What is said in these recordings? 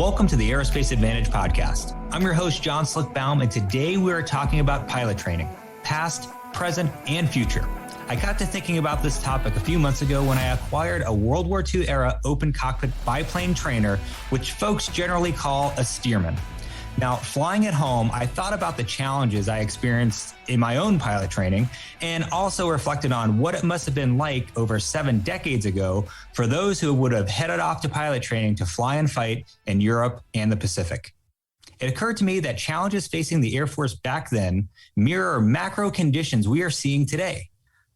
Welcome to the Aerospace Advantage podcast. I'm your host, John Baum, and today we are talking about pilot training, past, present, and future. I got to thinking about this topic a few months ago when I acquired a World War II era open cockpit biplane trainer, which folks generally call a steerman. Now, flying at home, I thought about the challenges I experienced in my own pilot training and also reflected on what it must have been like over 7 decades ago for those who would have headed off to pilot training to fly and fight in Europe and the Pacific. It occurred to me that challenges facing the Air Force back then mirror macro conditions we are seeing today.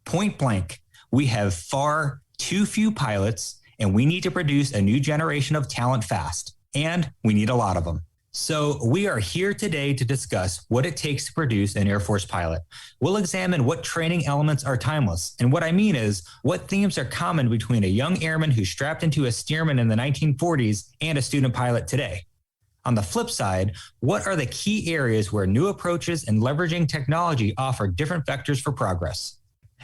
Point blank, we have far too few pilots, and we need to produce a new generation of talent fast, and we need a lot of them. So we are here today to discuss what it takes to produce an Air Force pilot. We'll examine what training elements are timeless. And what I mean is what themes are common between a young airman who strapped into a steerman in the 1940s and a student pilot today. On the flip side, what are the key areas where new approaches and leveraging technology offer different vectors for progress?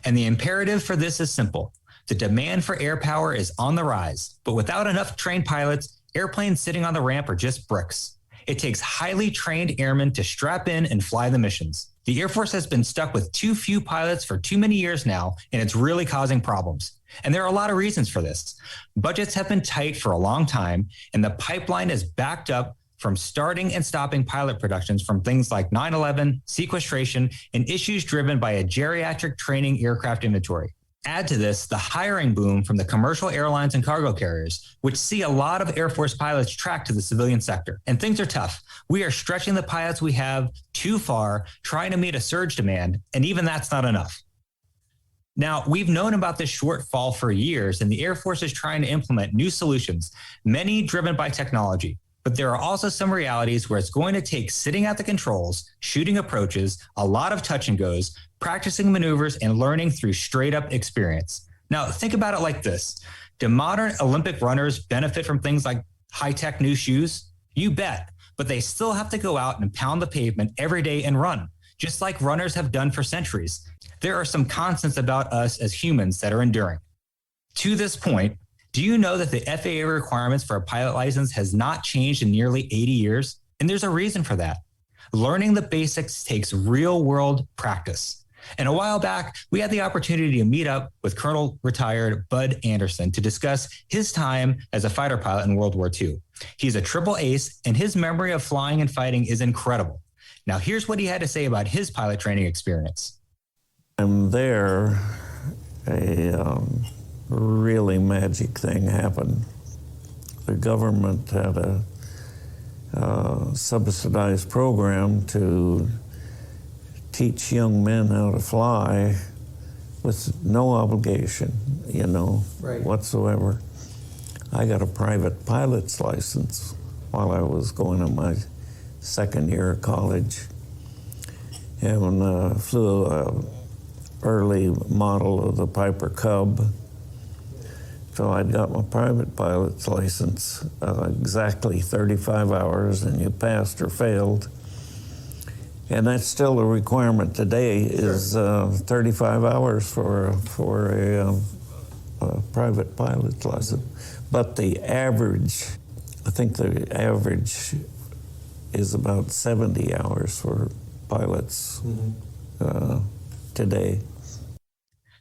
And the imperative for this is simple. The demand for air power is on the rise, but without enough trained pilots, airplanes sitting on the ramp are just bricks. It takes highly trained airmen to strap in and fly the missions. The Air Force has been stuck with too few pilots for too many years now, and it's really causing problems. And there are a lot of reasons for this. Budgets have been tight for a long time, and the pipeline is backed up from starting and stopping pilot productions from things like 9/11, sequestration, and issues driven by a geriatric training aircraft inventory. Add to this the hiring boom from the commercial airlines and cargo carriers, which see a lot of Air Force pilots track to the civilian sector. And things are tough. We are stretching the pilots we have too far, trying to meet a surge demand, and even that's not enough. Now, we've known about this shortfall for years, and the Air Force is trying to implement new solutions, many driven by technology. But there are also some realities where it's going to take sitting at the controls, shooting approaches, a lot of touch and goes, practicing maneuvers, and learning through straight up experience. Now, think about it like this. Do modern Olympic runners benefit from things like high-tech new shoes? You bet, but they still have to go out and pound the pavement every day and run, just like runners have done for centuries. There are some constants about us as humans that are enduring. To this point, do you know that the FAA requirements for a pilot license has not changed in nearly 80 years? And there's a reason for that. Learning the basics takes real-world practice. And a while back, we had the opportunity to meet up with Colonel retired Bud Anderson to discuss his time as a fighter pilot in World War II. He's a triple ace, and his memory of flying and fighting is incredible. Now, here's what he had to say about his pilot training experience. I'm there, really magic thing happened. The government had a subsidized program to teach young men how to fly with no obligation, whatsoever. I got a private pilot's license while I was going to my second year of college, and flew an early model of the Piper Cub. So I'd got my private pilot's license, exactly 35 hours, and you passed or failed. And that's still a requirement today, is 35 hours for a private pilot's license. But the average, I think the average is about 70 hours for pilots today.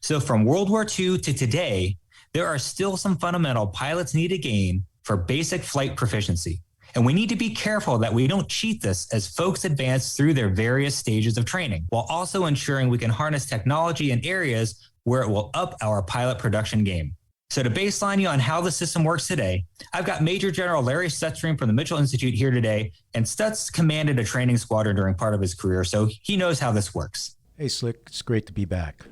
So from World War II to today, there are still some fundamental pilots need to gain for basic flight proficiency. And we need to be careful that we don't cheat this as folks advance through their various stages of training, while also ensuring we can harness technology in areas where it will up our pilot production game. So to baseline you on how the system works today, I've got Major General Larry Stutstream from the Mitchell Institute here today, and Stutz commanded a training squadron during part of his career, so he knows how this works. Hey, Slick, it's great to be back.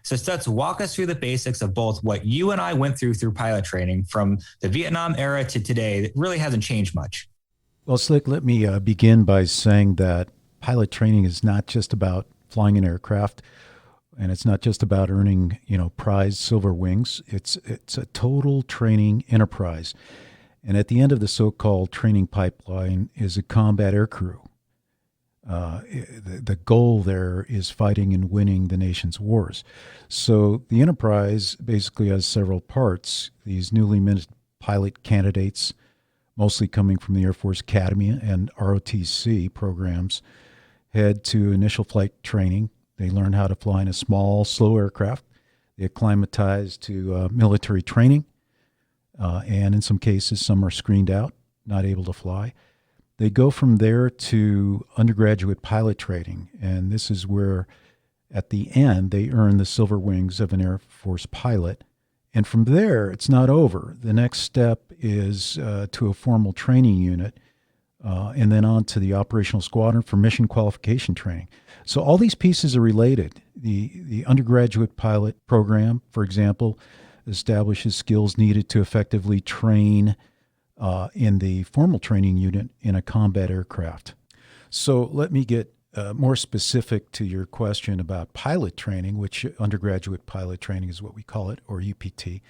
So Stutz, walk us through the basics of both what you and I went through pilot training from the Vietnam era to today. It really hasn't changed much. Well, Slick, let me begin by saying that pilot training is not just about flying an aircraft, and it's not just about earning, prize silver wings. It's a total training enterprise. And at the end of the so-called training pipeline is a combat air crew. The goal there is fighting and winning the nation's wars. So the enterprise basically has several parts. These newly minted pilot candidates mostly coming from the Air Force Academy and ROTC programs, head to initial flight training. They learn how to fly in a small, slow aircraft. They acclimatize to military training, and in some cases, some are screened out, not able to fly. They go from there to undergraduate pilot training, and this is where, at the end, they earn the silver wings of an Air Force pilot. And from there, it's not over. The next step is to a formal training unit, and then on to the operational squadron for mission qualification training. So all these pieces are related. The undergraduate pilot program, for example, establishes skills needed to effectively train in the formal training unit in a combat aircraft. So let me get more specific to your question about pilot training, which undergraduate pilot training is what we call it, or UPT.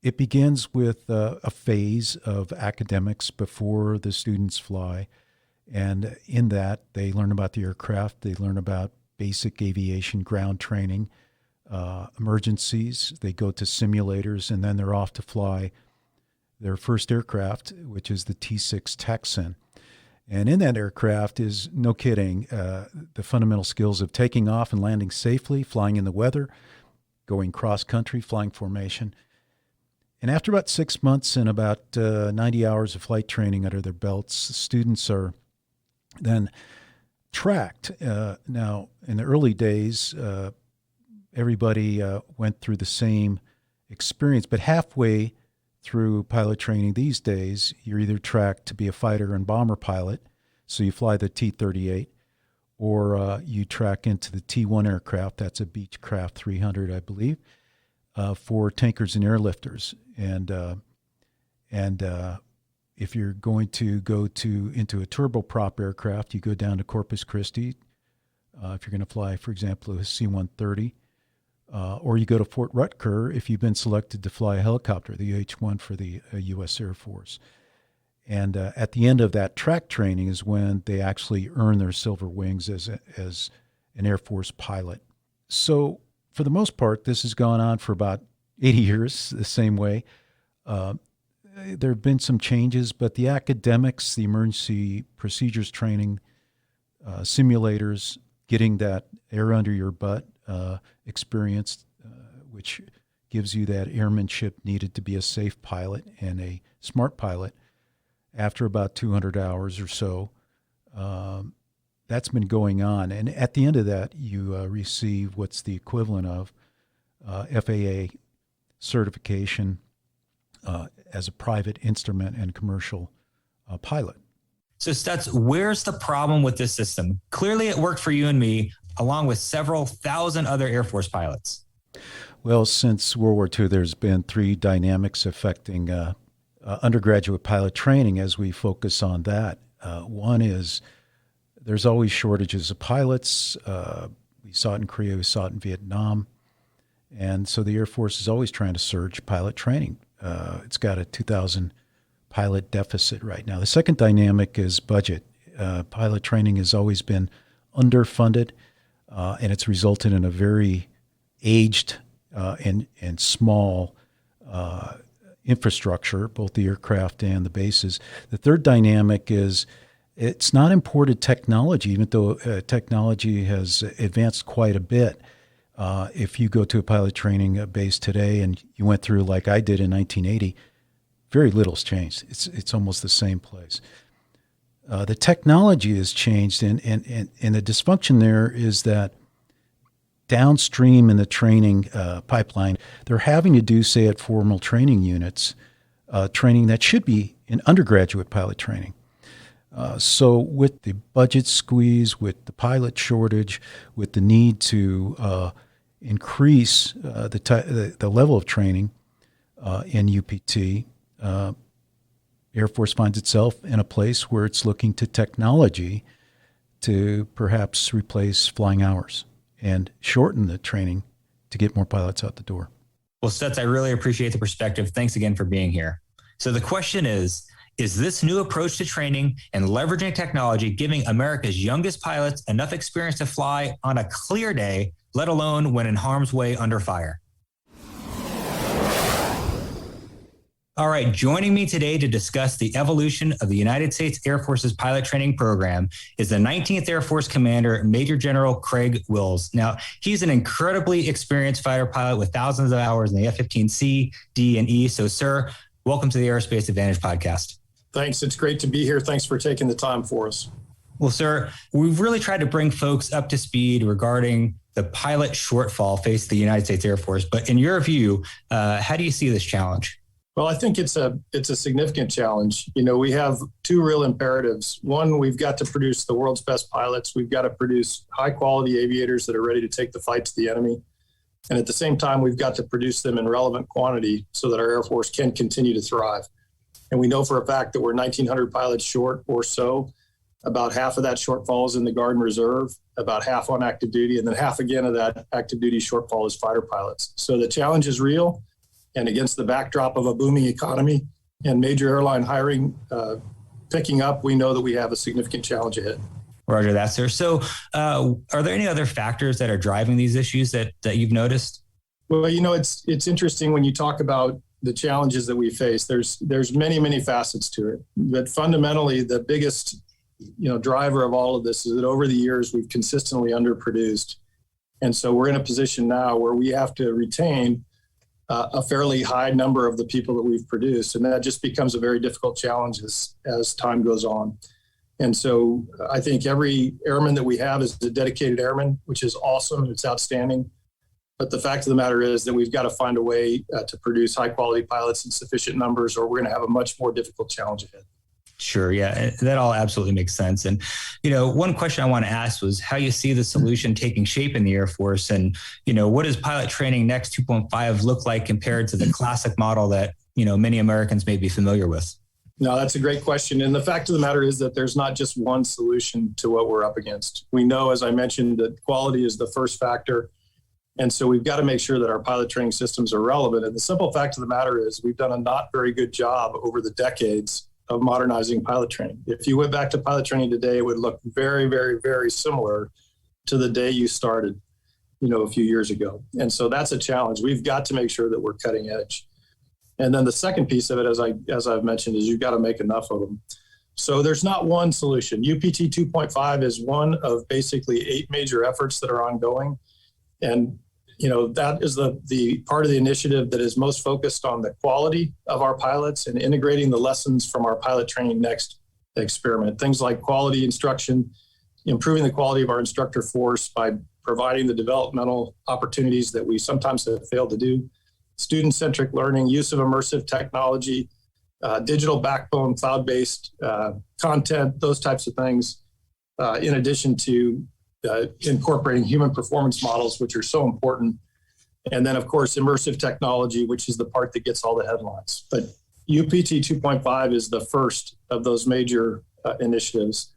It begins with a phase of academics before the students fly. And in that, they learn about the aircraft, they learn about basic aviation ground training, emergencies, they go to simulators, and then they're off to fly their first aircraft, which is the T-6 Texan. And in that aircraft is, no kidding, the fundamental skills of taking off and landing safely, flying in the weather, going cross-country, flying formation. And after about 6 months and about 90 hours of flight training under their belts, students are then tracked. Now, in the early days, everybody went through the same experience, but halfway through pilot training these days, you're either tracked to be a fighter and bomber pilot, so you fly the T-38, or you track into the T-1 aircraft, that's a Beechcraft 300, I believe, for tankers and airlifters. And if you're going to go into a turboprop aircraft, you go down to Corpus Christi. If you're going to fly, for example, a C-130, or you go to Fort Rutger if you've been selected to fly a helicopter, the UH-1 for the U.S. Air Force. And at the end of that track training is when they actually earn their silver wings as an Air Force pilot. So for the most part, this has gone on for about 80 years the same way. There have been some changes, but the academics, the emergency procedures training, simulators, getting that air under your butt experience, which gives you that airmanship needed to be a safe pilot and a smart pilot. After about 200 hours or so, that's been going on. And at the end of that, you receive what's the equivalent of FAA certification as a private instrument and commercial pilot. So Stutz, where's the problem with this system? Clearly it worked for you and me, along with several thousand other Air Force pilots. Well, since World War II, there's been three dynamics affecting undergraduate pilot training as we focus on that. One is there's always shortages of pilots. We saw it in Korea, we saw it in Vietnam. And so the Air Force is always trying to surge pilot training. It's got a 2,000 pilot deficit right now. The second dynamic is budget. Pilot training has always been underfunded, and it's resulted in a very aged and small infrastructure, both the aircraft and the bases. The third dynamic is it's not imported technology, even though technology has advanced quite a bit. If you go to a pilot training base today and you went through like I did in 1980, very little's changed. It's almost the same place. The technology has changed, and the dysfunction there is that downstream in the training pipeline, they're having to do, say, at formal training units, training that should be in undergraduate pilot training. So with the budget squeeze, with the pilot shortage, with the need to increase the level of training in UPT, Air Force finds itself in a place where it's looking to technology to perhaps replace flying hours and shorten the training to get more pilots out the door. Well, Stutz, I really appreciate the perspective. Thanks again for being here. So the question is this new approach to training and leveraging technology giving America's youngest pilots enough experience to fly on a clear day, let alone when in harm's way under fire? All right, joining me today to discuss the evolution of the United States Air Force's pilot training program is the 19th Air Force Commander, Major General Craig Wills. Now, he's an incredibly experienced fighter pilot with thousands of hours in the F-15C, D, and E. So, sir, welcome to the Aerospace Advantage podcast. Thanks. It's great to be here. Thanks for taking the time for us. Well, sir, we've really tried to bring folks up to speed regarding the pilot shortfall faced the United States Air Force. But in your view, how do you see this challenge? Well, I think it's a significant challenge. You know, we have two real imperatives. One, we've got to produce the world's best pilots. We've got to produce high quality aviators that are ready to take the fight to the enemy. And at the same time, we've got to produce them in relevant quantity so that our Air Force can continue to thrive. And we know for a fact that we're 1,900 pilots short or so. About half of that shortfall is in the Guard and Reserve, about half on active duty, and then half again of that active duty shortfall is fighter pilots. So the challenge is real. And against the backdrop of a booming economy and major airline hiring picking up, we know that we have a significant challenge ahead. Roger that, sir. So are there any other factors that are driving these issues that you've noticed? Well, you know, it's interesting when you talk about the challenges that we face. There's many facets to it. But fundamentally, the biggest driver of all of this is that over the years, we've consistently underproduced. And so we're in a position now where we have to retain a fairly high number of the people that we've produced. And that just becomes a very difficult challenge as time goes on. And so I think every airman that we have is a dedicated airman, which is awesome and it's outstanding. But the fact of the matter is that we've got to find a way to produce high quality pilots in sufficient numbers, or we're going to have a much more difficult challenge ahead. Sure. Yeah, that all absolutely makes sense. And, one question I want to ask was how you see the solution taking shape in the Air Force, and, what does Pilot Training Next 2.5 look like compared to the classic model that, many Americans may be familiar with? No, that's a great question. And the fact of the matter is that there's not just one solution to what we're up against. We know, as I mentioned, that quality is the first factor. And so we've got to make sure that our pilot training systems are relevant. And the simple fact of the matter is we've done a not very good job over the decades of modernizing pilot training. If you went back to pilot training today, it would look very similar to the day you started, a few years ago. And so that's a challenge. We've got to make sure that we're cutting edge. And then the second piece of it, as I've mentioned, is you've got to make enough of them. So there's not one solution. UPT 2.5 is one of basically 8 major efforts that are ongoing. And that is the part of the initiative that is most focused on the quality of our pilots and integrating the lessons from our Pilot Training Next experiment. Things like quality instruction, improving the quality of our instructor force by providing the developmental opportunities that we sometimes have failed to do, student-centric learning, use of immersive technology, digital backbone, cloud-based content, those types of things, in addition to incorporating human performance models, which are so important. And then, of course, immersive technology, which is the part that gets all the headlines. But UPT 2.5 is the first of those major initiatives,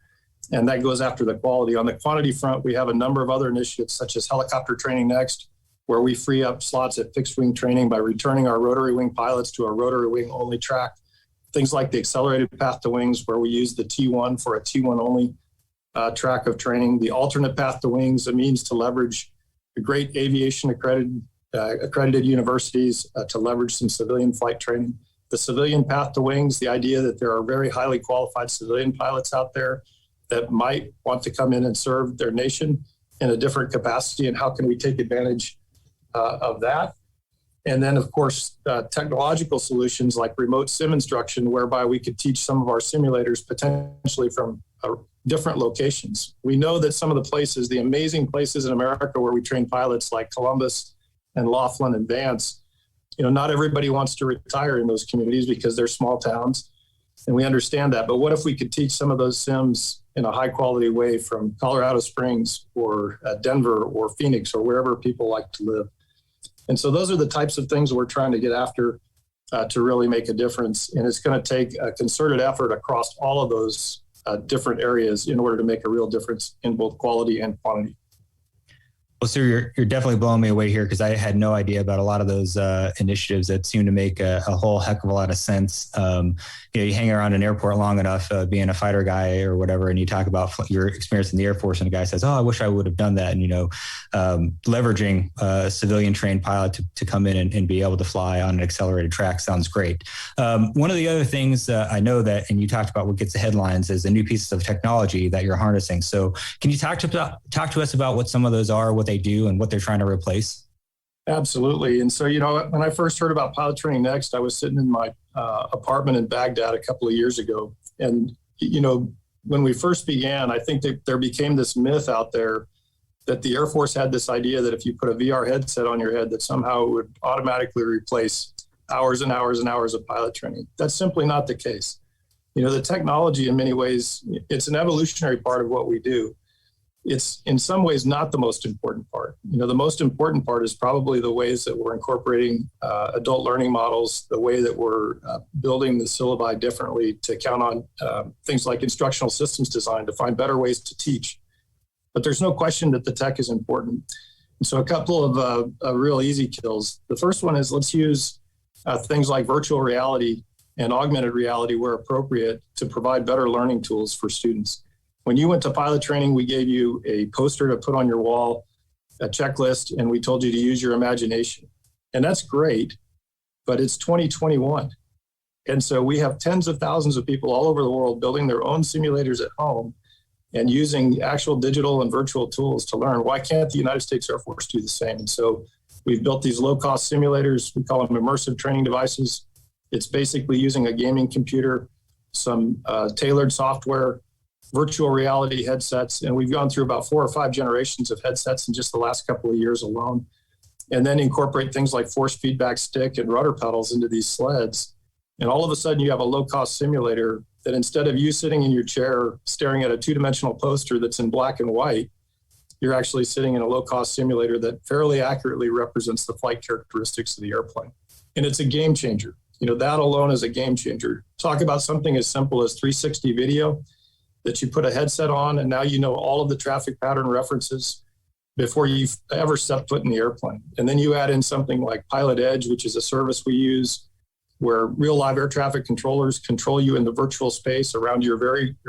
and that goes after the quality. On the quantity front, we have a number of other initiatives, such as Helicopter Training Next, where we free up slots at fixed wing training by returning our rotary wing pilots to a rotary wing only track. Things like the accelerated path to wings, where we use the T1 for a T1 only track of training, the alternate path to wings, a means to leverage the great aviation accredited universities to leverage some civilian flight training. The civilian path to wings, the idea that there are very highly qualified civilian pilots out there that might want to come in and serve their nation in a different capacity, and how can we take advantage of that? And then, of course, technological solutions like remote sim instruction, whereby we could teach some of our simulators potentially from different locations. We know that some of the places, the amazing places in America where we train pilots like Columbus and Laughlin and Vance, not everybody wants to retire in those communities because they're small towns, and we understand that. But what if we could teach some of those sims in a high quality way from Colorado Springs or Denver or Phoenix or wherever people like to live? And so those are the types of things we're trying to get after to really make a difference. And it's going to take a concerted effort across all of those different areas in order to make a real difference in both quality and quantity. Well, sir, you're definitely blowing me away here because I had no idea about a lot of those initiatives that seem to make a whole heck of a lot of sense. You hang around an airport long enough, being a fighter guy or whatever, and you talk about your experience in the Air Force, and a guy says, "Oh, I wish I would have done that." And leveraging a civilian trained pilot to come in and be able to fly on an accelerated track sounds great. One of the other things I know that, and you talked about what gets the headlines, is the new pieces of technology that you're harnessing. So, can you talk to us about what some of those are, what they do, and what they're trying to replace? Absolutely. And so, when I first heard about Pilot Training Next, I was sitting in my apartment in Baghdad a couple of years ago. And, when we first began, I think that there became this myth out there that the Air Force had this idea that if you put a VR headset on your head, that somehow it would automatically replace hours and hours and hours of pilot training. That's simply not the case. The technology, in many ways, it's an evolutionary part of what we do. It's in some ways not the most important part. The most important part is probably the ways that we're incorporating adult learning models, the way that we're building the syllabi differently to count on things like instructional systems design to find better ways to teach. But there's no question that the tech is important. And so a couple of real easy kills. The first one is let's use things like virtual reality and augmented reality where appropriate to provide better learning tools for students. When you went to pilot training, we gave you a poster to put on your wall, a checklist, and we told you to use your imagination. And that's great, but it's 2021. And so we have tens of thousands of people all over the world building their own simulators at home and using actual digital and virtual tools to learn. Why can't the United States Air Force do the same? And so we've built these low-cost simulators. We call them immersive training devices. It's basically using a gaming computer, some tailored software, virtual reality headsets, and we've gone through about 4 or 5 generations of headsets in just the last couple of years alone, and then incorporate things like force feedback stick and rudder pedals into these sleds. And all of a sudden you have a low-cost simulator that instead of you sitting in your chair staring at a 2-dimensional poster that's in black and white, you're actually sitting in a low-cost simulator that fairly accurately represents the flight characteristics of the airplane. And it's a game changer. That alone is a game changer. Talk about something as simple as 360 video that you put a headset on, and now you know all of the traffic pattern references before you've ever stepped foot in the airplane. And then you add in something like Pilot Edge, which is a service we use where real live air traffic controllers control you in the virtual space around your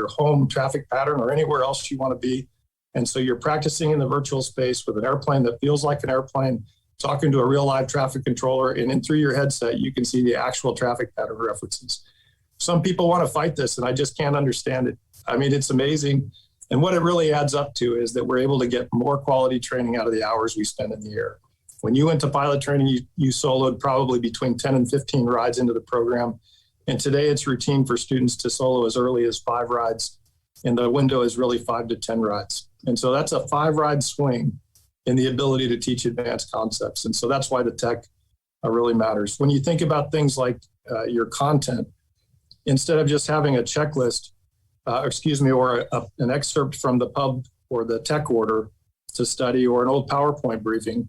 home traffic pattern or anywhere else you want to be. And so you're practicing in the virtual space with an airplane that feels like an airplane, talking to a real live traffic controller, and then through your headset, you can see the actual traffic pattern references. Some people want to fight this, and I just can't understand it. I mean, it's amazing. And what it really adds up to is that we're able to get more quality training out of the hours we spend in the air. When you went to pilot training, you soloed probably between 10 and 15 rides into the program. And today it's routine for students to solo as early as 5 rides. And the window is really 5 to 10 rides. And so that's a 5-ride swing in the ability to teach advanced concepts. And so that's why the tech really matters. When you think about things like your content, instead of just having a checklist, or an excerpt from the pub or the tech order to study or an old PowerPoint briefing,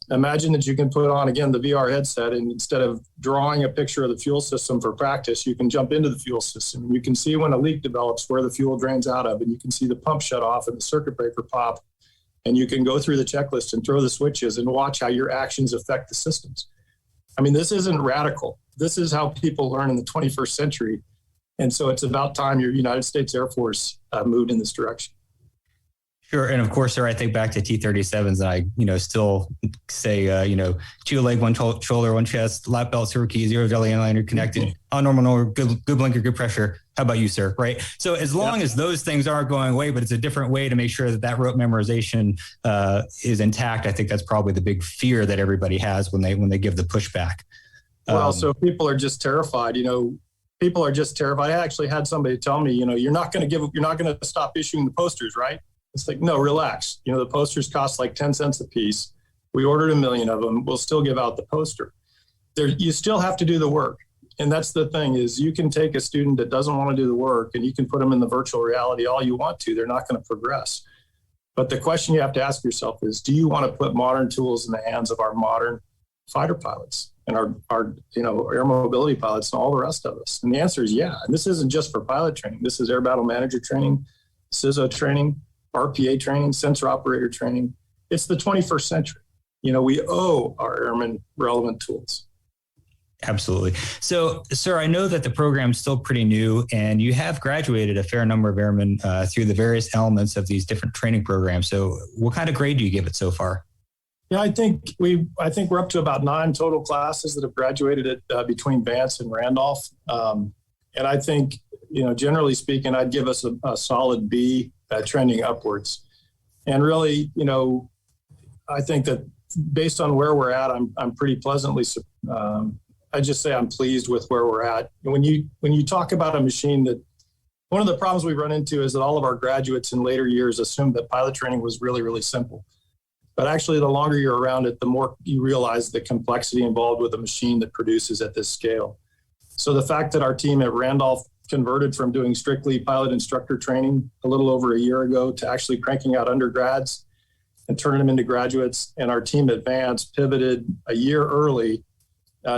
imagine that you can put on, again, the VR headset, and instead of drawing a picture of the fuel system for practice, you can jump into the fuel system. And you can see when a leak develops where the fuel drains out of, and you can see the pump shut off and the circuit breaker pop, and you can go through the checklist and throw the switches and watch how your actions affect the systems. I mean, this isn't radical. This is how people learn in the 21st century. And so it's about time your United States Air Force moved in this direction. Sure. And of course, sir, I think back to T-37s, and I, still say, 2 leg, 1 shoulder, 1 chest, lap belt, zero key, 0 jelly airliner connected, on normal, good blinker, good pressure. How about you, sir? Right. So as long as those things aren't going away, but it's a different way to make sure that rote memorization is intact, I think that's probably the big fear that everybody has when they give the pushback. Well, so people are just terrified. People are just terrified. I actually had somebody tell me, you're not going to stop issuing the posters, right? It's like, no, relax. The posters cost like 10 cents a piece. We ordered 1 million of them. We'll still give out the poster. You still have to do the work. And that's the thing is you can take a student that doesn't want to do the work and you can put them in the virtual reality all you want to. They're not going to progress. But the question you have to ask yourself is, do you want to put modern tools in the hands of our modern fighter pilots and our air mobility pilots and all the rest of us? And the answer is yeah. And this isn't just for pilot training. This is air battle manager training, CISO training, RPA training, sensor operator training. it's the 21st century. We owe our airmen relevant tools. Absolutely. So, sir, I know that the program's still pretty new, and you have graduated a fair number of airmen through the various elements of these different training programs. So what kind of grade do you give it so far? Yeah, I think we're up to about 9 total classes that have graduated at between Vance and Randolph. And I think, generally speaking, I'd give us a solid B, trending upwards. And really, I think that based on where we're at, I'm pretty pleasantly I just say I'm pleased with where we're at. And when you talk about a machine, that one of the problems we run into is that all of our graduates in later years assumed that pilot training was really, really simple. But actually, the longer you're around it, the more you realize the complexity involved with a machine that produces at this scale. So the fact that our team at Randolph converted from doing strictly pilot instructor training a little over a year ago to actually cranking out undergrads and turning them into graduates, and our team at Vance pivoted a year early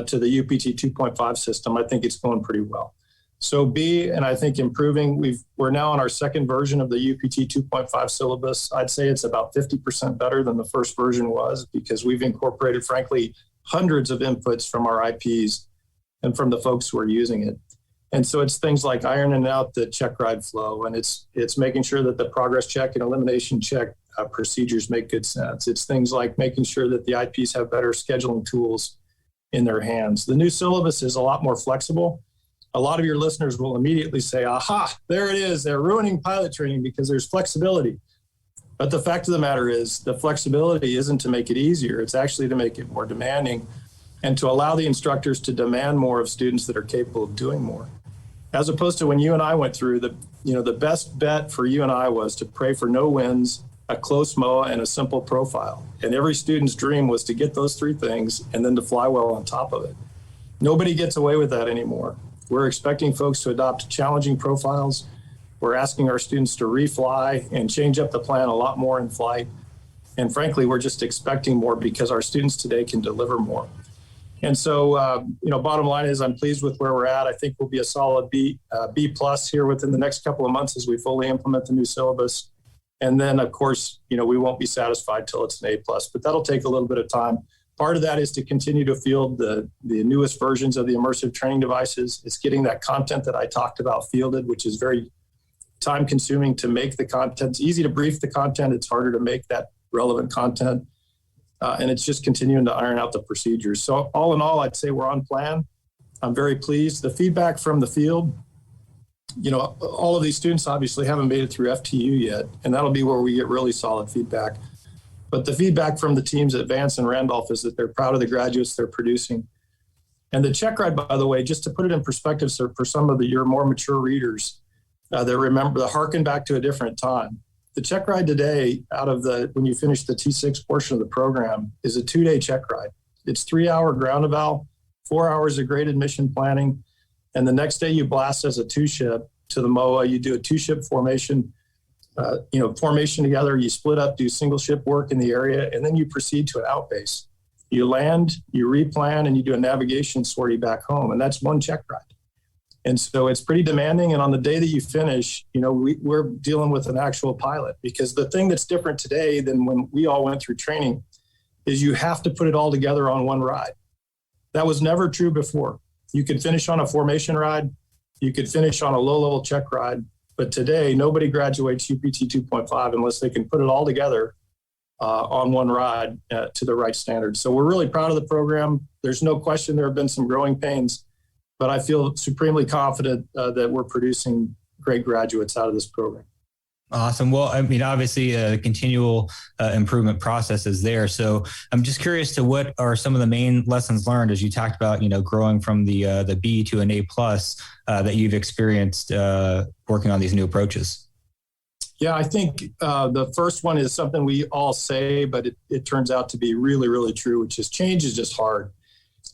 to the UPT 2.5 system, I think it's going pretty well. So B, and I think improving, we're now on our second version of the UPT 2.5 syllabus. I'd say it's about 50% better than the first version was, because we've incorporated, frankly, hundreds of inputs from our IPs and from the folks who are using it. And so it's things like ironing out the check ride flow, and it's making sure that the progress check and elimination check procedures make good sense. It's things like making sure that the IPs have better scheduling tools in their hands. The new syllabus is a lot more flexible. A lot of your listeners will immediately say, aha, there it is. They're ruining pilot training because there's flexibility. But the fact of the matter is, the flexibility isn't to make it easier. It's actually to make it more demanding and to allow the instructors to demand more of students that are capable of doing more. As opposed to when you and I went through, the best bet for you and I was to pray for no wins, a close MOA, and a simple profile. And every student's dream was to get those 3 things and then to fly well on top of it. Nobody gets away with that anymore. We're expecting folks to adopt challenging profiles. We're asking our students to refly and change up the plan a lot more in flight. And frankly, we're just expecting more because our students today can deliver more. And so, bottom line is I'm pleased with where we're at. I think we'll be a solid B plus here within the next couple of months as we fully implement the new syllabus. And then, of course, we won't be satisfied till it's an A plus, but that'll take a little bit of time. Part of that is to continue to field the newest versions of the immersive training devices. It's getting that content that I talked about fielded, which is very time consuming to make the content. It's easy to brief the content. It's harder to make that relevant content. And it's just continuing to iron out the procedures. So all in all, I'd say we're on plan. I'm very pleased. The feedback from the field, all of these students obviously haven't made it through FTU yet, and that'll be where we get really solid feedback. But the feedback from the teams at Vance and Randolph is that they're proud of the graduates they're producing. And the check ride, by the way, just to put it in perspective, so for some of your more mature readers that harken back to a different time, the check ride today, when you finish the T6 portion of the program, is a 2-day check ride. It's 3-hour ground eval, 4 hours of graded mission planning, and the next day you blast as a 2-ship to the MOA. You do a 2-ship formation, formation together. You split up, do single ship work in the area, and then you proceed to an outbase. You land, you replan, and you do a navigation sortie back home, and that's one check ride. And so it's pretty demanding. And on the day that you finish, we're dealing with an actual pilot, because the thing that's different today than when we all went through training is you have to put it all together on one ride. That was never true before. You could finish on a formation ride. You could finish on a low-level check ride. But today, nobody graduates UPT 2.5 unless they can put it all together on one ride to the right standard. So we're really proud of the program. There's no question there have been some growing pains, but I feel supremely confident that we're producing great graduates out of this program. Awesome. Well, obviously a continual improvement process is there. So I'm just curious to what are some of the main lessons learned as you talked about, growing from the B to an A plus that you've experienced working on these new approaches. Yeah, I think the first one is something we all say, but it turns out to be really, really true, which is change is just hard.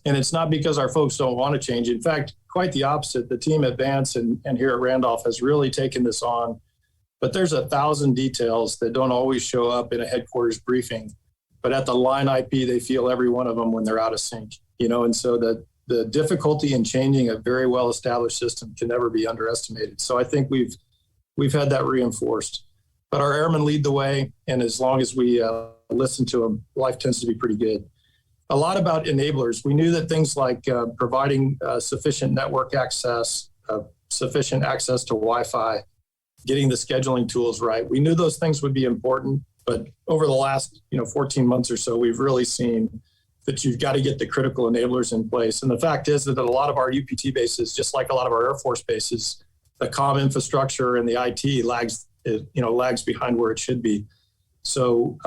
And it's not because our folks don't want to change. In fact, quite the opposite. The team at Vance and here at Randolph has really taken this on. But there's 1,000 details that don't always show up in a headquarters briefing. But at the line IP, they feel every one of them when they're out of sync. And so the difficulty in changing a very well-established system can never be underestimated. So I think we've had that reinforced. But our airmen lead the way, and as long as we listen to them, life tends to be pretty good. A lot about enablers. We knew that things like providing sufficient network access, sufficient access to Wi-Fi, getting the scheduling tools right. We knew those things would be important, but over the last 14 months or so, we've really seen that you've got to get the critical enablers in place. And the fact is that a lot of our UPT bases, just like a lot of our Air Force bases, the comm infrastructure and the IT lags behind where it should be. So,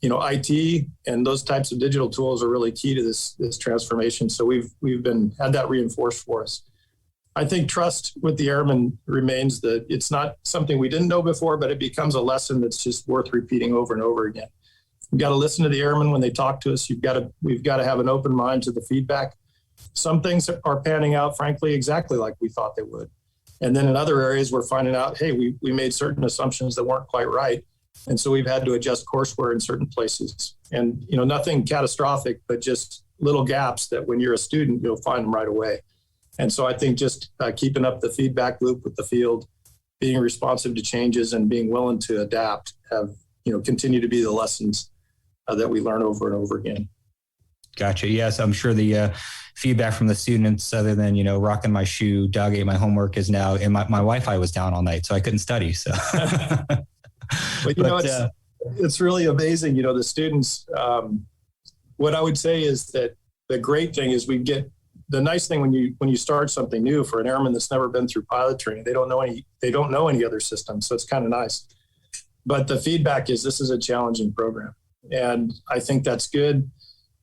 IT and those types of digital tools are really key to this transformation. So we've had that reinforced for us. I think trust with the airmen remains that it's not something we didn't know before, but it becomes a lesson that's just worth repeating over and over again. We've got to listen to the airmen when they talk to us. We've got to have an open mind to the feedback. Some things are panning out, frankly, exactly like we thought they would. And then in other areas, we're finding out, hey, we made certain assumptions that weren't quite right. And so we've had to adjust courseware in certain places. And, nothing catastrophic, but just little gaps that when you're a student, you'll find them right away. And so I think just keeping up the feedback loop with the field, being responsive to changes and being willing to adapt have, continue to be the lessons that we learn over and over again. Gotcha. Yes, I'm sure the feedback from the students, other than, rocking my shoe, dog ate my homework, is now, and my Wi-Fi was down all night, so I couldn't study. So, it's really amazing. The students, what I would say is that the great thing is the nice thing when you start something new for an airman that's never been through pilot training, they don't know any other system. So it's kind of nice. But the feedback is this is a challenging program. And I think that's good.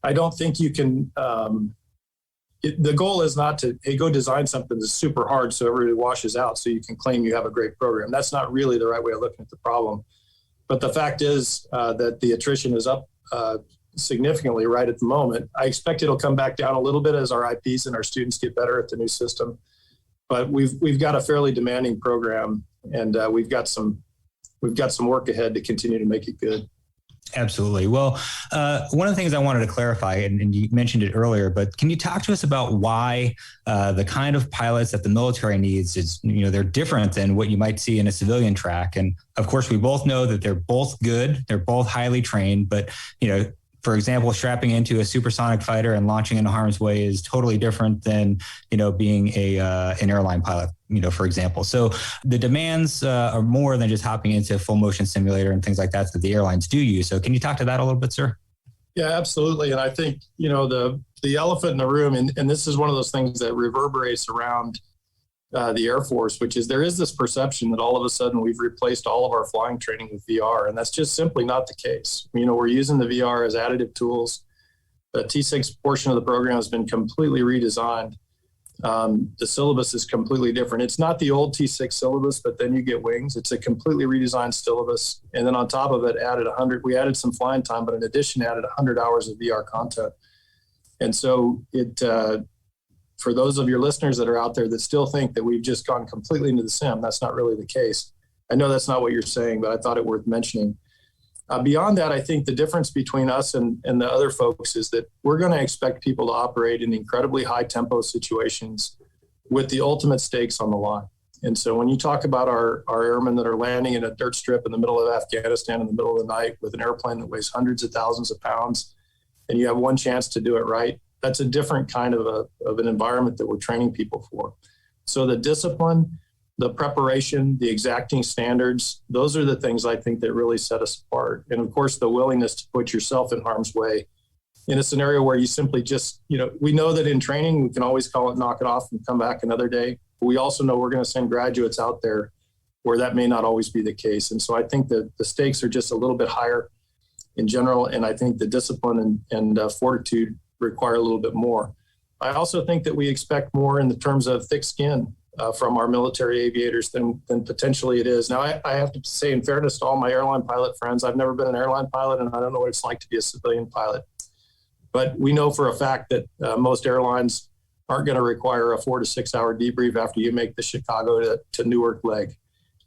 I don't think you can, the goal is not to, hey, go design something that's super hard so everybody washes out so you can claim you have a great program. That's not really the right way of looking at the problem. But the fact is that the attrition is up significantly right at the moment. I expect it'll come back down a little bit as our IPs and our students get better at the new system. But we've got a fairly demanding program, and we've got some work ahead to continue to make it good. Absolutely. Well, one of the things I wanted to clarify, and you mentioned it earlier, but can you talk to us about why the kind of pilots that the military needs is, they're different than what you might see in a civilian track? And of course, we both know that they're both good. They're both highly trained, but, for example, strapping into a supersonic fighter and launching into harm's way is totally different than, being an airline pilot, for example. So the demands are more than just hopping into a full motion simulator and things like that the airlines do use. So can you talk to that a little bit, sir? Yeah, absolutely. And I think, the elephant in the room, and this is one of those things that reverberates around the Air Force, which is there is this perception that all of a sudden we've replaced all of our flying training with VR, and that's just simply not the case. We're using the VR as additive tools. The T6 portion of the program has been completely redesigned. The syllabus is completely different. It's not the old T6 syllabus, but then you get wings. It's a completely redesigned syllabus. And then on top of it, we added some flying time, but in addition, added 100 hours of VR content. And so for those of your listeners that are out there that still think that we've just gone completely into the sim, that's not really the case. I know that's not what you're saying, but I thought it worth mentioning. Beyond that, I think the difference between us and the other folks is that we're going to expect people to operate in incredibly high tempo situations with the ultimate stakes on the line. And so when you talk about our airmen that are landing in a dirt strip in the middle of Afghanistan in the middle of the night with an airplane that weighs hundreds of thousands of pounds, and you have one chance to do it right, that's a different kind of an environment that we're training people for. So the discipline, the preparation, the exacting standards, those are the things I think that really set us apart. And of course, the willingness to put yourself in harm's way in a scenario where you simply just, we know that in training, we can always call it, knock it off and come back another day. But we also know we're going to send graduates out there where that may not always be the case. And so I think that the stakes are just a little bit higher in general. And I think the discipline and fortitude require a little bit more. I also think that we expect more in the terms of thick skin from our military aviators than potentially it is. Now, I have to say, in fairness to all my airline pilot friends, I've never been an airline pilot, and I don't know what it's like to be a civilian pilot. But we know for a fact that most airlines aren't going to require a 4 to 6 hour debrief after you make the Chicago to Newark leg.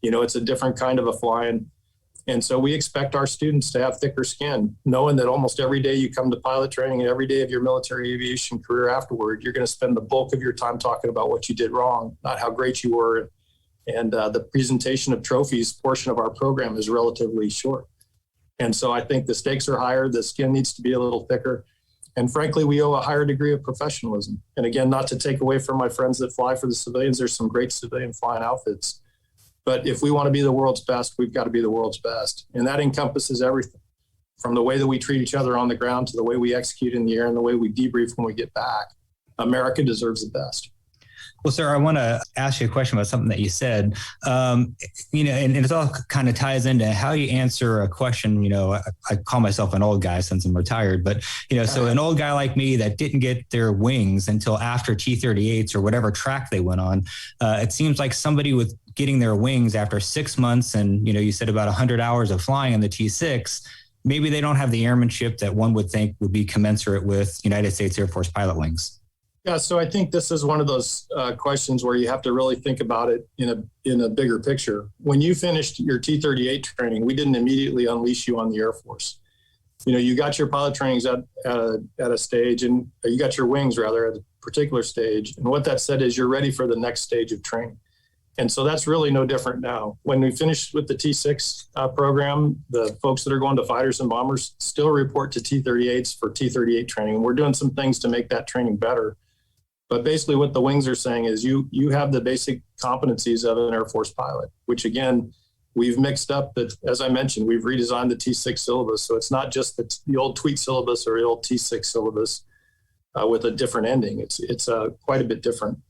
It's a different kind of a flying. And so we expect our students to have thicker skin, knowing that almost every day you come to pilot training and every day of your military aviation career afterward, you're going to spend the bulk of your time talking about what you did wrong, not how great you were. And the presentation of trophies portion of our program is relatively short. And so I think the stakes are higher. The skin needs to be a little thicker. And frankly, we owe a higher degree of professionalism. And again, not to take away from my friends that fly for the civilians, there's some great civilian flying outfits. But if we want to be the world's best, we've got to be the world's best. And that encompasses everything, from the way that we treat each other on the ground to the way we execute in the air and the way we debrief when we get back. America deserves the best. Well, sir, I want to ask you a question about something that you said, and it all kind of ties into how you answer a question. I call myself an old guy since I'm retired, but, so an old guy like me that didn't get their wings until after T-38s or whatever track they went on, it seems like somebody with getting their wings after 6 months and, you said about 100 hours of flying in the T-6, maybe they don't have the airmanship that one would think would be commensurate with United States Air Force pilot wings. Yeah, so I think this is one of those questions where you have to really think about it in a bigger picture. When you finished your T-38 training, we didn't immediately unleash you on the Air Force. You got your pilot trainings at a stage, and you got your wings rather at a particular stage. And what that said is you're ready for the next stage of training. And so that's really no different now. When we finished with the T-6 program, the folks that are going to fighters and bombers still report to T-38s for T-38 training. And we're doing some things to make that training better. But basically what the wings are saying is you have the basic competencies of an Air Force pilot, which again, we've mixed up that, as I mentioned, we've redesigned the T6 syllabus. So it's not just the old tweet syllabus or the old T6 syllabus with a different ending. It's quite a bit different.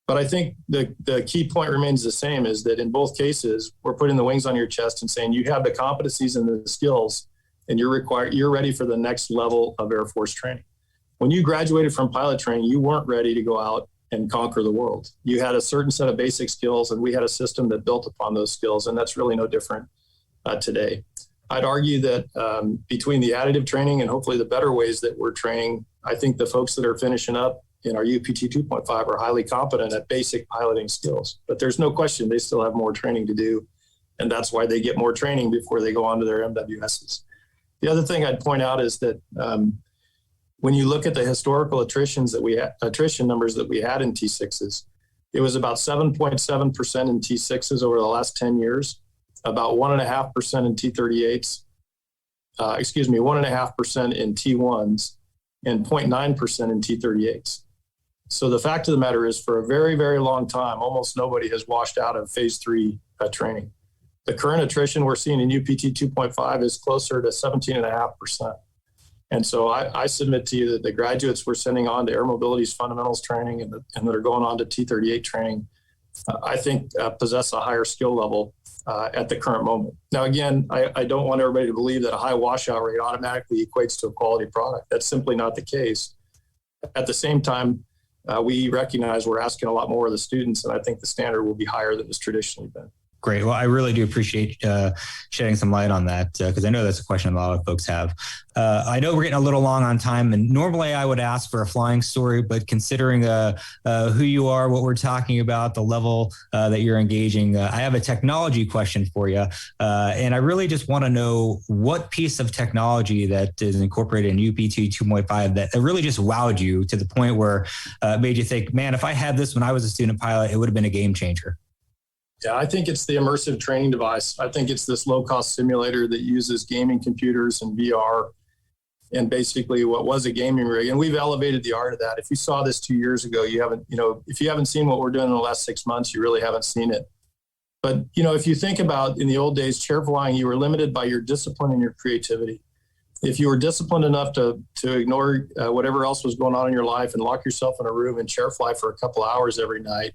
But I think the key point remains the same, is that in both cases, we're putting the wings on your chest and saying you have the competencies and the skills, and you're ready for the next level of Air Force training. When you graduated from pilot training, you weren't ready to go out and conquer the world. You had a certain set of basic skills, and we had a system that built upon those skills, and that's really no different today. I'd argue that between the additive training and hopefully the better ways that we're training, I think the folks that are finishing up in our UPT 2.5 are highly competent at basic piloting skills. But there's no question they still have more training to do, and that's why they get more training before they go on to their MWSs. The other thing I'd point out is that when you look at the historical attrition numbers that we had in T6s, it was about 7.7% in T6s over the last 10 years, about 1.5% in T38s, 1.5% in T1s, and 0.9% in T38s. So the fact of the matter is, for a very, very long time, almost nobody has washed out of phase 3 training. The current attrition we're seeing in UPT 2.5 is closer to 17.5%. And so I submit to you that the graduates we're sending on to Air Mobility's fundamentals training and that are going on to T-38 training, I think possess a higher skill level at the current moment. Now, again, I don't want everybody to believe that a high washout rate automatically equates to a quality product. That's simply not the case. At the same time, we recognize we're asking a lot more of the students, and I think the standard will be higher than it's traditionally been. Great. Well, I really do appreciate shedding some light on that, because I know that's a question a lot of folks have. I know we're getting a little long on time, and normally I would ask for a flying story, but considering who you are, what we're talking about, the level that you're engaging, I have a technology question for you. And I really just want to know what piece of technology that is incorporated in UPT 2.5 that really just wowed you to the point where it made you think, man, if I had this when I was a student pilot, it would have been a game changer. Yeah, I think it's the immersive training device. I think it's this low-cost simulator that uses gaming computers and VR and basically what was a gaming rig. And we've elevated the art of that. If you saw this 2 years ago, if you haven't seen what we're doing in the last 6 months, you really haven't seen it. But, if you think about in the old days, chair flying, you were limited by your discipline and your creativity. If you were disciplined enough to ignore whatever else was going on in your life and lock yourself in a room and chair fly for a couple hours every night,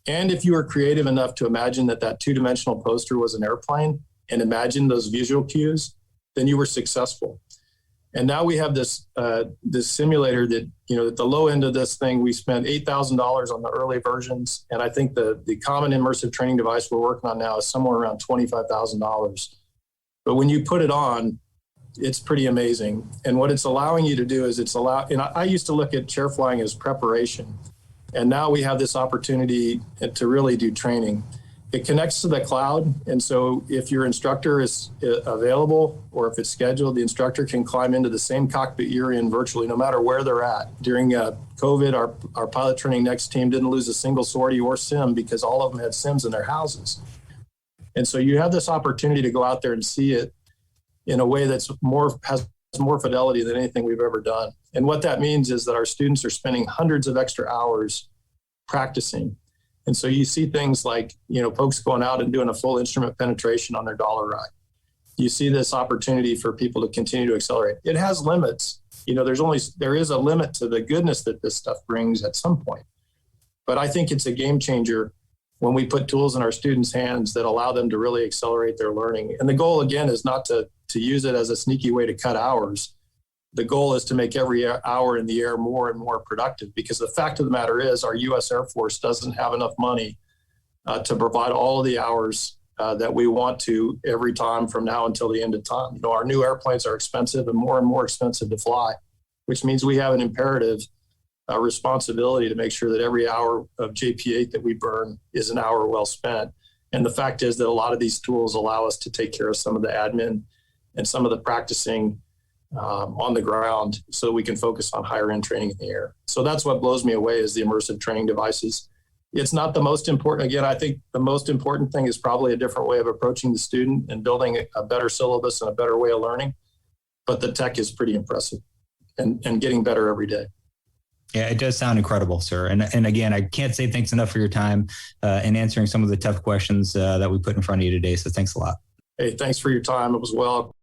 and if you were creative enough to imagine that two-dimensional poster was an airplane and imagine those visual cues, then you were successful. And now we have this simulator that, at the low end of this thing, we spent $8,000 on the early versions. And I think the common immersive training device we're working on now is somewhere around $25,000. But when you put it on, it's pretty amazing. And what it's allowing you to do is I used to look at chair flying as preparation. And now we have this opportunity to really do training. It connects to the cloud. And so if your instructor is available or if it's scheduled, the instructor can climb into the same cockpit you're in virtually, no matter where they're at. During COVID, our pilot training next team didn't lose a single sortie or sim because all of them had sims in their houses. And so you have this opportunity to go out there and see it. in a way has more fidelity than anything we've ever done. And what that means is that our students are spending hundreds of extra hours practicing. And so you see things like, folks going out and doing a full instrument penetration on their dollar ride. You see this opportunity for people to continue to accelerate. It has limits. There is a limit to the goodness that this stuff brings at some point. But I think it's a game changer when we put tools in our students' hands that allow them to really accelerate their learning. And the goal, again, is not to use it as a sneaky way to cut hours. The goal is to make every hour in the air more and more productive, because the fact of the matter is our U.S. Air Force doesn't have enough money to provide all of the hours that we want to every time from now until the end of time. Our new airplanes are expensive and more expensive to fly, which means we have an imperative responsibility to make sure that every hour of JP8 that we burn is an hour well spent. And the fact is that a lot of these tools allow us to take care of some of the admin and some of the practicing on the ground so that we can focus on higher end training in the air. So that's what blows me away is the immersive training devices. It's not the most important. Again, I think the most important thing is probably a different way of approaching the student and building a better syllabus and a better way of learning. But the tech is pretty impressive and getting better every day. Yeah, it does sound incredible, sir. And again, I can't say thanks enough for your time in answering some of the tough questions that we put in front of you today. So thanks a lot. Hey, thanks for your time. It was well.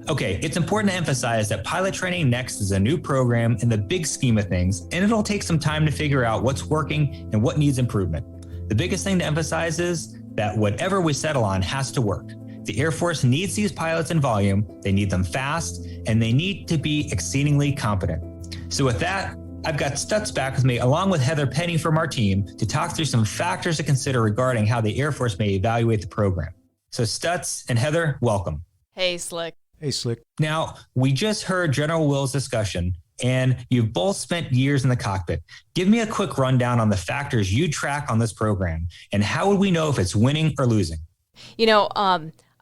Okay, it's important to emphasize that Pilot Training Next is a new program in the big scheme of things, and it'll take some time to figure out what's working and what needs improvement. The biggest thing to emphasize is that whatever we settle on has to work. The Air Force needs these pilots in volume, they need them fast, and they need to be exceedingly competent. So with that, I've got Stutz back with me along with Heather Penny from our team to talk through some factors to consider regarding how the Air Force may evaluate the program. So Stutz and Heather, welcome. Hey, Slick. Hey, Slick. Now, we just heard General Wills' discussion, and you've both spent years in the cockpit. Give me a quick rundown on the factors you track on this program, and how would we know if it's winning or losing?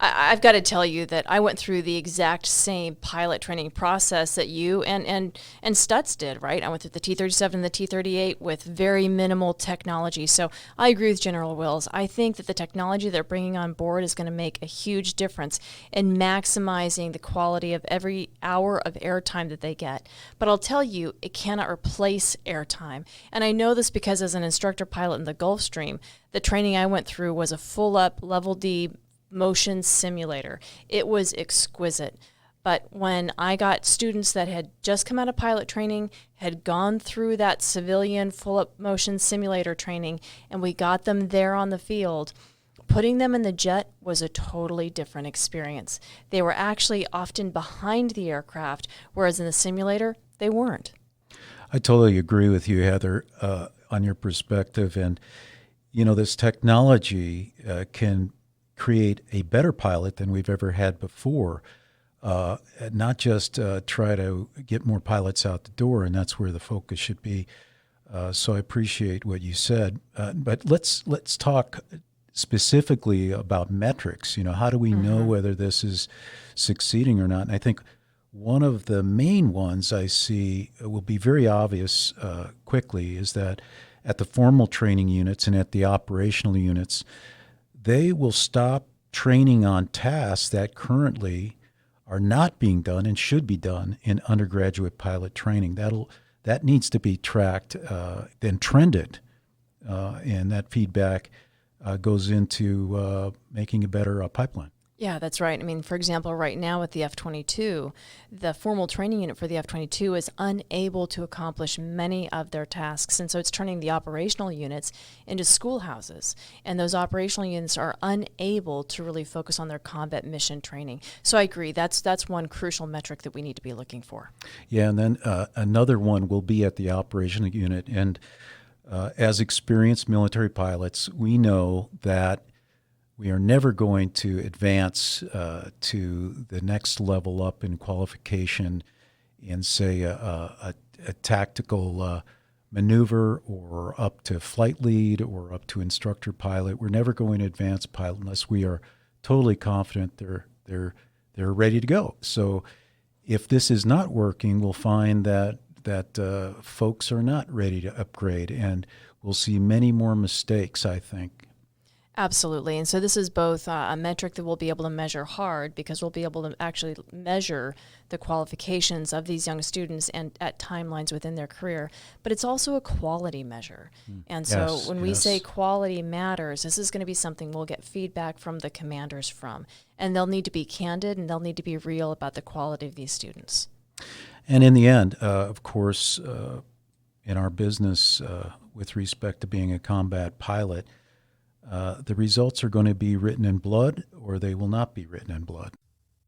I've got to tell you that I went through the exact same pilot training process that you and Stutz did, right? I went through the T-37 and the T-38 with very minimal technology. So I agree with General Wills. I think that the technology they're bringing on board is going to make a huge difference in maximizing the quality of every hour of airtime that they get. But I'll tell you, it cannot replace airtime. And I know this because as an instructor pilot in the Gulfstream, the training I went through was a full-up Level D motion simulator. It was exquisite. But when I got students that had just come out of pilot training, had gone through that civilian full-up motion simulator training, and we got them there on the field, putting them in the jet was a totally different experience. They were actually often behind the aircraft, whereas in the simulator, they weren't. I totally agree with you, Heather, on your perspective. And, this technology can create a better pilot than we've ever had before, not just try to get more pilots out the door, and that's where the focus should be. So I appreciate what you said. But let's talk specifically about metrics. How do we know whether this is succeeding or not? And I think one of the main ones I see will be very obvious quickly is that at the formal training units and at the operational units, they will stop training on tasks that currently are not being done and should be done in undergraduate pilot training. That needs to be tracked, then trended, and that feedback goes into making a better pipeline. Yeah, that's right. I mean, for example, right now with the F-22, the formal training unit for the F-22 is unable to accomplish many of their tasks. And so it's turning the operational units into schoolhouses. And those operational units are unable to really focus on their combat mission training. So I agree. That's one crucial metric that we need to be looking for. Yeah, and then another one will be at the operational unit. And as experienced military pilots, we know that we are never going to advance to the next level up in qualification in, say, a tactical maneuver or up to flight lead or up to instructor pilot. We're never going to advance pilot unless we are totally confident they're ready to go. So if this is not working, we'll find that folks are not ready to upgrade, and we'll see many more mistakes, I think. Absolutely. And so this is both a metric that we'll be able to measure hard, because we'll be able to actually measure the qualifications of these young students and at timelines within their career. But it's also a quality measure. And so when we say quality matters, this is going to be something we'll get feedback from the commanders from. And they'll need to be candid, and they'll need to be real about the quality of these students. And in the end, of course, in our business, with respect to being a combat pilot, the results are going to be written in blood, or they will not be written in blood.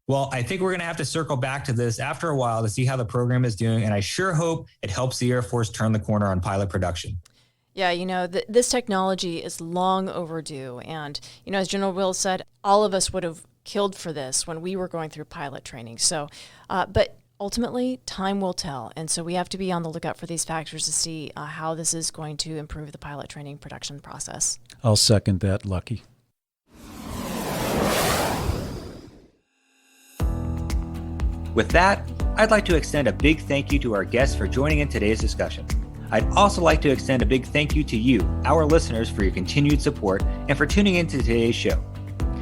Well, I think we're going to have to circle back to this after a while to see how the program is doing, and I sure hope it helps the Air Force turn the corner on pilot production. Yeah, you know, this technology is long overdue. And, you know, as General Wills said, all of us would have killed for this when we were going through pilot training. So, but ultimately, time will tell. And so we have to be on the lookout for these factors to see how this is going to improve the pilot training production process. I'll second that, Lucky. With that, I'd like to extend a big thank you to our guests for joining in today's discussion. I'd also like to extend a big thank you to you, our listeners, for your continued support and for tuning into today's show.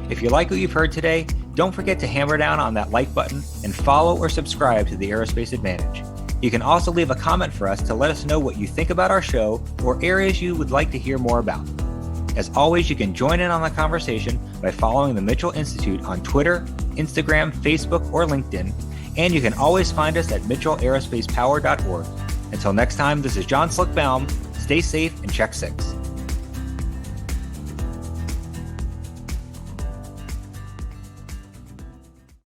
If you like what you've heard today, don't forget to hammer down on that like button and follow or subscribe to the Aerospace Advantage. You can also leave a comment for us to let us know what you think about our show or areas you would like to hear more about. As always, you can join in on the conversation by following the Mitchell Institute on Twitter, Instagram, Facebook, or LinkedIn, and you can always find us at mitchellaerospacepower.org. Until next time, this is John Baum. Stay safe and check 6.